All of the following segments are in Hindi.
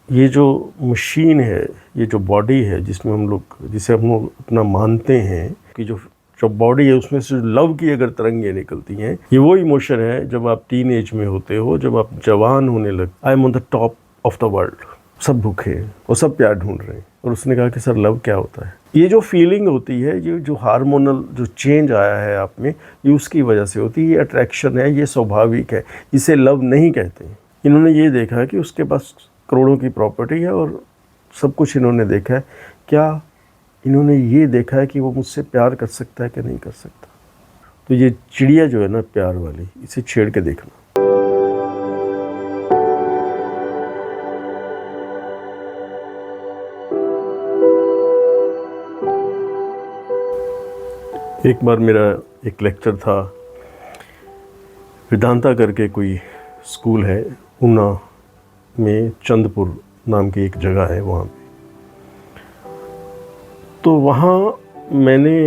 ये जो मशीन है, ये जो बॉडी है जिसे हम लोग अपना मानते हैं कि जो जो बॉडी है उसमें से लव की अगर तरंगें निकलती हैं, ये वो इमोशन है जब आप टीन एज में होते हो, जब आप जवान होने लग। I am on the top of the world, सब भूखे हैं और सब प्यार ढूंढ रहे हैं। और उसने कहा कि सर लव क्या होता है? ये जो फीलिंग होती है, ये जो हार्मोनल जो चेंज आया है आप में, ये उसकी वजह से होती है। ये अट्रैक्शन है, ये स्वाभाविक है, इसे लव नहीं कहते। इन्होंने ये देखा कि उसके पास करोड़ों की प्रॉपर्टी है और सब कुछ इन्होंने देखा है। क्या इन्होंने ये देखा है कि वो मुझसे प्यार कर सकता है कि नहीं कर सकता? तो ये चिड़िया जो है ना प्यार वाली, इसे छेड़ के देखना। एक बार मेरा एक लेक्चर था, वेदांता करके कोई स्कूल है ऊना में, चंदपुर नाम की एक जगह है वहाँ पे। तो वहाँ मैंने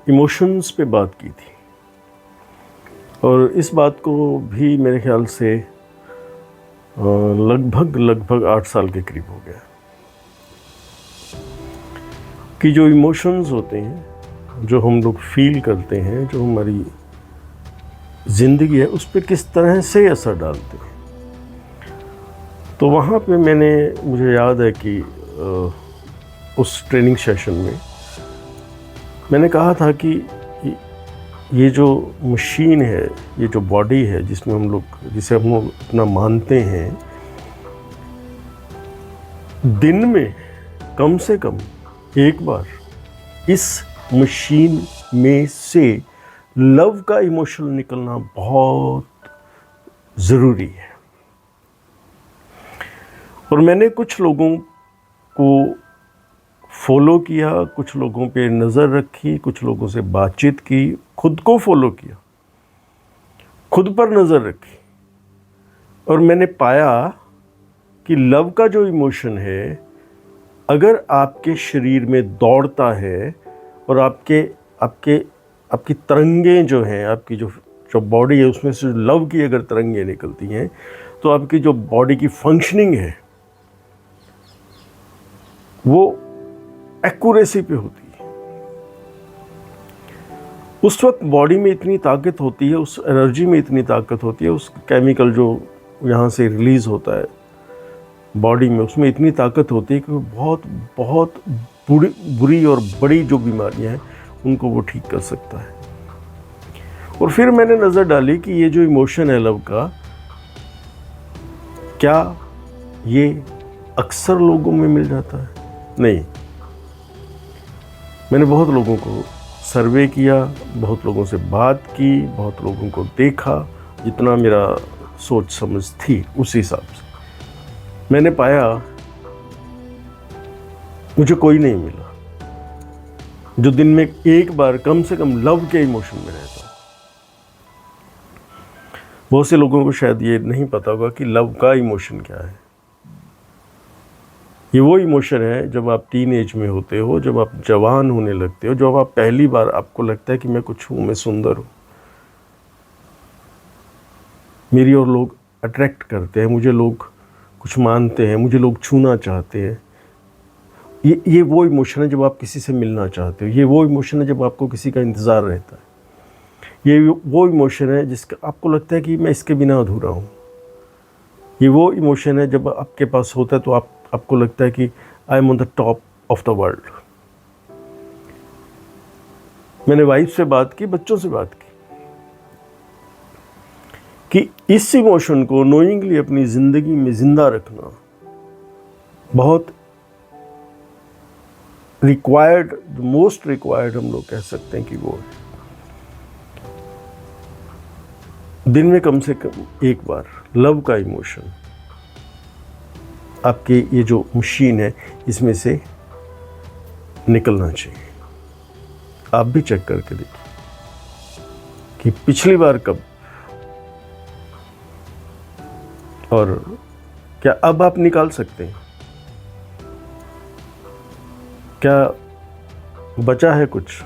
इमोशंस पे बात की थी और इस बात को भी मेरे ख्याल से लगभग 8 साल के करीब हो गया कि जो इमोशंस होते हैं, जो हम लोग फील करते हैं, जो हमारी ज़िंदगी है उस पर किस तरह से असर डालते हैं। तो वहाँ पे मुझे याद है कि उस ट्रेनिंग सेशन में मैंने कहा था कि ये जो मशीन है, ये जो बॉडी है जिसे हम लोग अपना मानते हैं, दिन में कम से कम एक बार इस मशीन में से लव का इमोशन निकलना बहुत ज़रूरी है। और मैंने कुछ लोगों को फॉलो किया, कुछ लोगों पे नज़र रखी, कुछ लोगों से बातचीत की, खुद को फॉलो किया, खुद पर नज़र रखी और मैंने पाया कि लव का जो इमोशन है, अगर आपके शरीर में दौड़ता है और आपकी तरंगें जो हैं, आपकी जो बॉडी है उसमें से लव की अगर तरंगें निकलती हैं, तो आपकी जो बॉडी की फंक्शनिंग है वो एक्यूरेसी पे होती है। उस वक्त बॉडी में इतनी ताकत होती है, उस एनर्जी में इतनी ताकत होती है, उस केमिकल जो यहाँ से रिलीज़ होता है बॉडी में, उसमें इतनी ताकत होती है कि बहुत बहुत बुरी और बड़ी जो बीमारियाँ हैं उनको वो ठीक कर सकता है। और फिर मैंने नज़र डाली कि ये जो इमोशन है लव का, क्या ये अक्सर लोगों में मिल जाता है? नहीं। मैंने बहुत लोगों को सर्वे किया, बहुत लोगों से बात की, बहुत लोगों को देखा, जितना मेरा सोच समझ थी उस हिसाब से मैंने पाया मुझे कोई नहीं मिला जो दिन में एक बार कम से कम लव के इमोशन में रहता। बहुत से लोगों को शायद ये नहीं पता होगा कि लव का इमोशन क्या है। ये वो इमोशन है जब आप टीन एज में होते हो, जब आप जवान होने लगते हो, जब आप पहली बार आपको लगता है कि मैं कुछ हूँ, मैं सुंदर हूँ, मेरी और लोग अट्रैक्ट करते हैं, मुझे लोग कुछ मानते हैं, मुझे लोग छूना चाहते हैं। ये वो इमोशन है जब आप किसी से मिलना चाहते हो। ये वो इमोशन है जब आपको किसी का इंतज़ार रहता है। ये वो इमोशन है जिसका आपको लगता है कि मैं इसके बिना अधूरा हूँ। ये वो इमोशन है जब आपके पास होता है तो आपको लगता है कि I am on the top of the world. मैंने वाइफ से बात की, बच्चों से बात की कि इस इमोशन को नोइंगली अपनी ज़िंदगी में ज़िंदा रखना बहुत रिक्वायर्ड, मोस्ट रिक्वायर्ड हम लोग कह सकते हैं कि वो है। दिन में कम से कम एक बार लव का इमोशन आपके ये जो मशीन है इसमें से निकलना चाहिए। आप भी चेक करके देखिए कि पिछली बार कब, और क्या अब आप निकाल सकते हैं? क्या बचा है कुछ?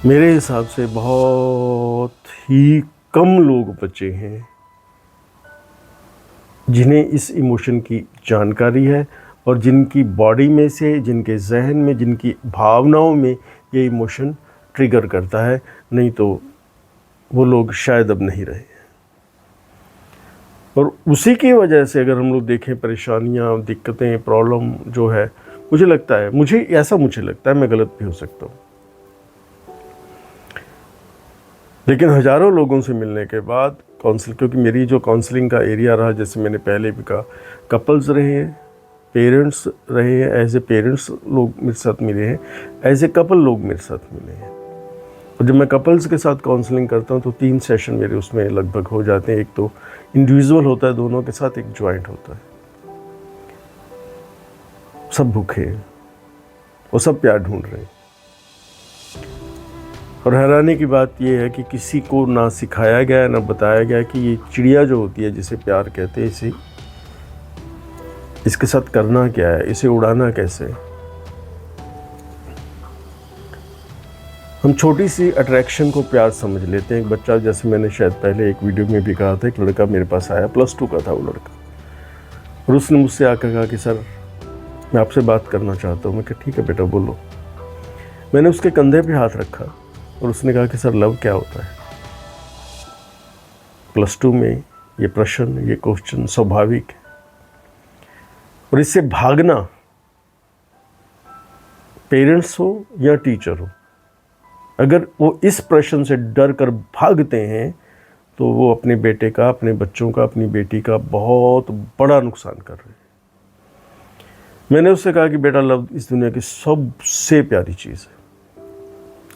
मेरे हिसाब से बहुत ही कम लोग बचे हैं जिन्हें इस इमोशन की जानकारी है और जिनकी बॉडी में से, जिनके जहन में, जिनकी भावनाओं में ये इमोशन ट्रिगर करता है, नहीं तो वो लोग शायद अब नहीं रहे। और उसी की वजह से अगर हम लोग देखें परेशानियाँ, दिक्कतें, प्रॉब्लम जो है, मुझे लगता है, मुझे लगता है, मैं गलत भी हो सकता हूँ, लेकिन हज़ारों लोगों से मिलने के बाद क्योंकि मेरी जो काउंसलिंग का एरिया रहा, जैसे मैंने पहले भी कहा, कपल्स रहे हैं, पेरेंट्स रहे हैं, एज ए पेरेंट्स लोग मेरे साथ मिले हैं, एज ए कपल लोग मेरे साथ मिले हैं। और जब मैं कपल्स के साथ काउंसलिंग करता हूँ तो 3 सेशन मेरे उसमें लगभग हो जाते हैं। एक तो इंडिविजुअल होता है दोनों के साथ, एक जॉइंट होता है। सब भूखे हैं और सब प्यार ढूंढ रहे हैं। और हैरानी की बात यह है कि किसी को ना सिखाया गया, ना बताया गया कि ये चिड़िया जो होती है, जिसे प्यार कहते हैं, इसके साथ करना क्या है, इसे उड़ाना कैसे। हम छोटी सी अट्रैक्शन को प्यार समझ लेते हैं। एक बच्चा, जैसे मैंने शायद पहले एक वीडियो में भी कहा था, एक लड़का मेरे पास आया, +2 का था वो लड़का, और उसने मुझसे आकर कहा कि सर मैं आपसे बात करना चाहता हूँ। मैं कहा ठीक है बेटा बोलो। मैंने उसके कंधे पे हाथ रखा और उसने कहा कि सर लव क्या होता है। +2 में ये प्रश्न, ये क्वेश्चन स्वाभाविक है, और इससे भागना, पेरेंट्स हो या टीचर हो, अगर वो इस प्रश्न से डर कर भागते हैं तो वो अपने बेटे का, अपने बच्चों का, अपनी बेटी का बहुत बड़ा नुकसान कर रहे हैं। मैंने उससे कहा कि बेटा लव इस दुनिया की सबसे प्यारी चीज़ है,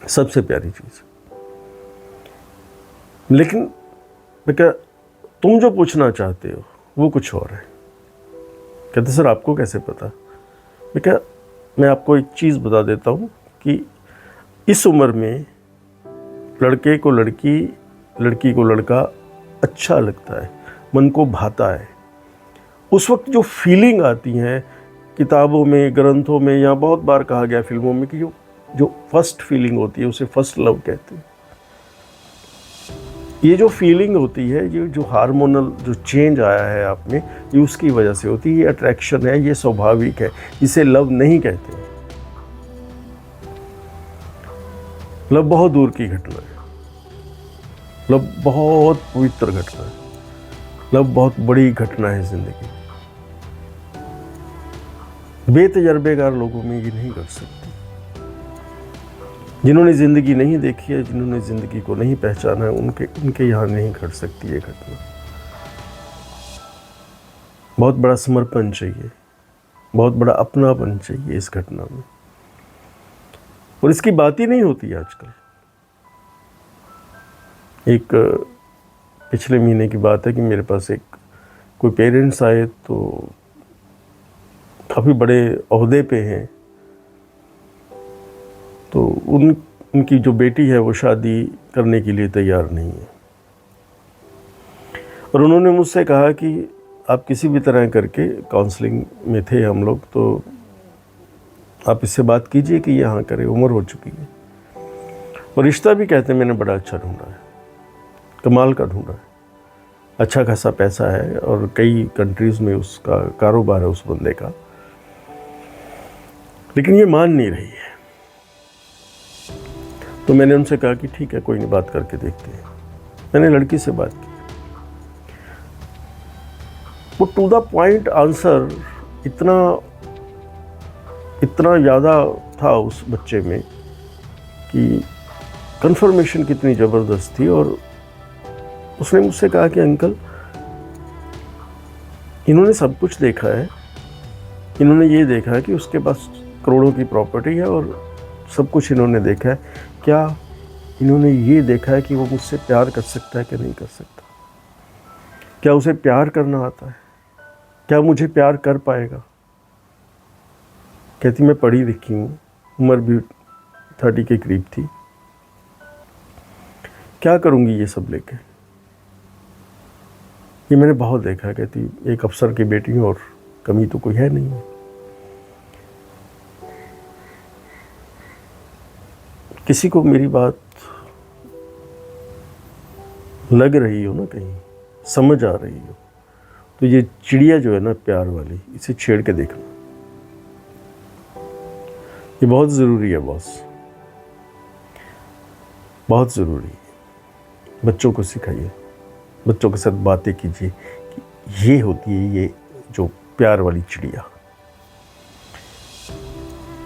सबसे प्यारी चीज़ है। लेकिन मैं क्या, तुम जो पूछना चाहते हो वो कुछ और है। कहते सर आपको कैसे पता। मैं क्या, मैं आपको एक चीज़ बता देता हूँ कि इस उम्र में लड़के को लड़की, लड़की को लड़का अच्छा लगता है, मन को भाता है। उस वक्त जो फीलिंग आती है, किताबों में, ग्रंथों में, या बहुत बार कहा गया फिल्मों में, कि जो फर्स्ट फीलिंग होती है उसे फर्स्ट लव कहते हैं। ये जो फीलिंग होती है, ये जो हार्मोनल जो चेंज आया है आप में, ये उसकी वजह से होती है। ये अट्रैक्शन है, ये स्वाभाविक है, इसे लव नहीं कहते। लव बहुत दूर की घटना है, लव बहुत पवित्र घटना है, लव बहुत बड़ी घटना है जिंदगी। बेतजर्बेकार लोगों में ये नहीं कर सकते। जिन्होंने ज़िंदगी नहीं देखी है, जिन्होंने ज़िंदगी को नहीं पहचाना है, उनके यहाँ नहीं घट सकती ये घटना। बहुत बड़ा समर्पण चाहिए, बहुत बड़ा अपनापन चाहिए इस घटना में, और इसकी बात ही नहीं होती आजकल। एक पिछले महीने की बात है कि मेरे पास कोई पेरेंट्स आए, तो काफ़ी बड़े ओहदे पे हैं, तो उनकी जो बेटी है वो शादी करने के लिए तैयार नहीं है। और उन्होंने मुझसे कहा कि आप किसी भी तरह करके, काउंसलिंग में थे हम लोग, तो आप इससे बात कीजिए कि यहाँ करे, उम्र हो चुकी है। और रिश्ता भी कहते हैं मैंने बड़ा अच्छा ढूंढा है, कमाल का ढूंढा है, अच्छा खासा पैसा है और कई कंट्रीज़ में उसका कारोबार है उस बंदे का, लेकिन ये मान नहीं रही है। तो मैंने उनसे कहा कि ठीक है, कोई नहीं, बात करके देखते हैं। मैंने लड़की से बात की। वो टू द पॉइंट आंसर इतना ज़्यादा था उस बच्चे में कि कंफर्मेशन कितनी ज़बरदस्त थी। और उसने मुझसे कहा कि अंकल, इन्होंने सब कुछ देखा है, इन्होंने ये देखा है कि उसके पास करोड़ों की प्रॉपर्टी है और सब कुछ इन्होंने देखा है, क्या इन्होंने ये देखा है कि वो मुझसे प्यार कर सकता है कि नहीं कर सकता? क्या उसे प्यार करना आता है? क्या मुझे प्यार कर पाएगा? कहती मैं पढ़ी लिखी हूँ, उम्र भी 30 के करीब थी, क्या करूँगी ये सब लेके? ये मैंने बहुत देखा है। कहती एक अफसर की बेटी हूँ और कमी तो कोई है नहीं है। किसी को मेरी बात लग रही हो ना, कहीं समझ आ रही हो, तो ये चिड़िया जो है ना प्यार वाली, इसे छेड़ के देखना, ये बहुत ज़रूरी है बॉस, बहुत ज़रूरी है। बच्चों को सिखाइए, बच्चों के साथ बातें कीजिए कि ये होती है ये जो प्यार वाली चिड़िया,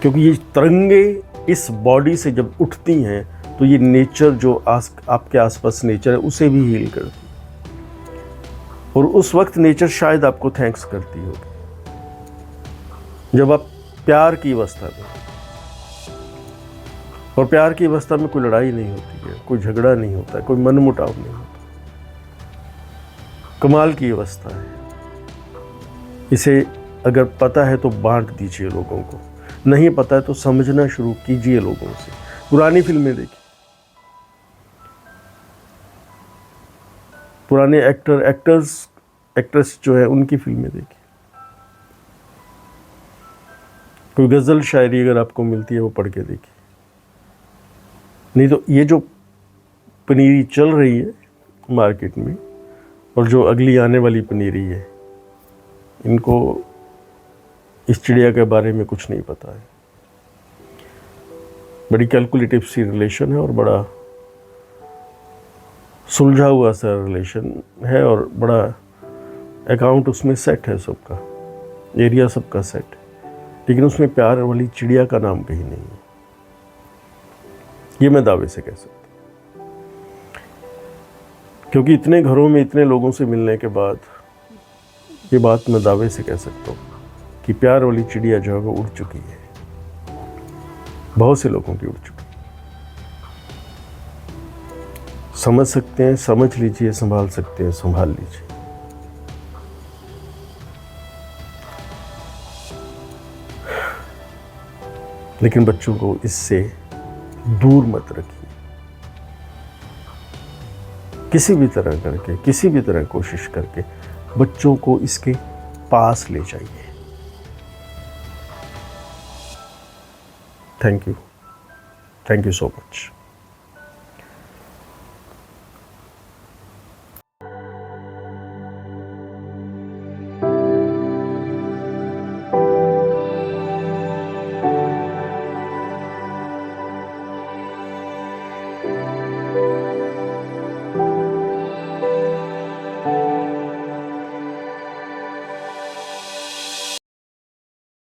क्योंकि ये तरंगे इस बॉडी से जब उठती हैं तो ये नेचर जो आपके आसपास नेचर है उसे भी हील करती है, और उस वक्त नेचर शायद आपको थैंक्स करती होगी जब आप प्यार की अवस्था में, और प्यार की अवस्था में कोई लड़ाई नहीं होती है, कोई झगड़ा नहीं होता है, कोई मनमुटाव नहीं होता, कमाल की अवस्था है। इसे अगर पता है तो बांट दीजिए लोगों को, नहीं पता है तो समझना शुरू कीजिए लोगों से। पुरानी फिल्में देखिए, पुराने एक्ट्रेस जो है उनकी फिल्में देखिए, कोई गज़ल शायरी अगर आपको मिलती है वो पढ़ के देखिए। नहीं तो ये जो पनीरी चल रही है मार्केट में और जो अगली आने वाली पनीरी है, इनको इस चिड़िया के बारे में कुछ नहीं पता है। बड़ी कैलकुलेटिव सी रिलेशन है और बड़ा सुलझा हुआ सा रिलेशन है, और बड़ा अकाउंट उसमें सेट है, सबका एरिया सबका सेट है, लेकिन उसमें प्यार वाली चिड़िया का नाम कहीं नहीं है। ये मैं दावे से कह सकता हूँ, क्योंकि इतने घरों में इतने लोगों से मिलने के बाद ये बात मैं दावे से कह सकता हूँ कि प्यार वाली चिड़िया जो है वो उड़ चुकी है, बहुत से लोगों की उड़ चुकी है। समझ सकते हैं समझ लीजिए, संभाल सकते हैं संभाल लीजिए। लेकिन बच्चों को इससे दूर मत रखिए, किसी भी तरह करके, किसी भी तरह कोशिश करके बच्चों को इसके पास ले जाइए। Thank you so much.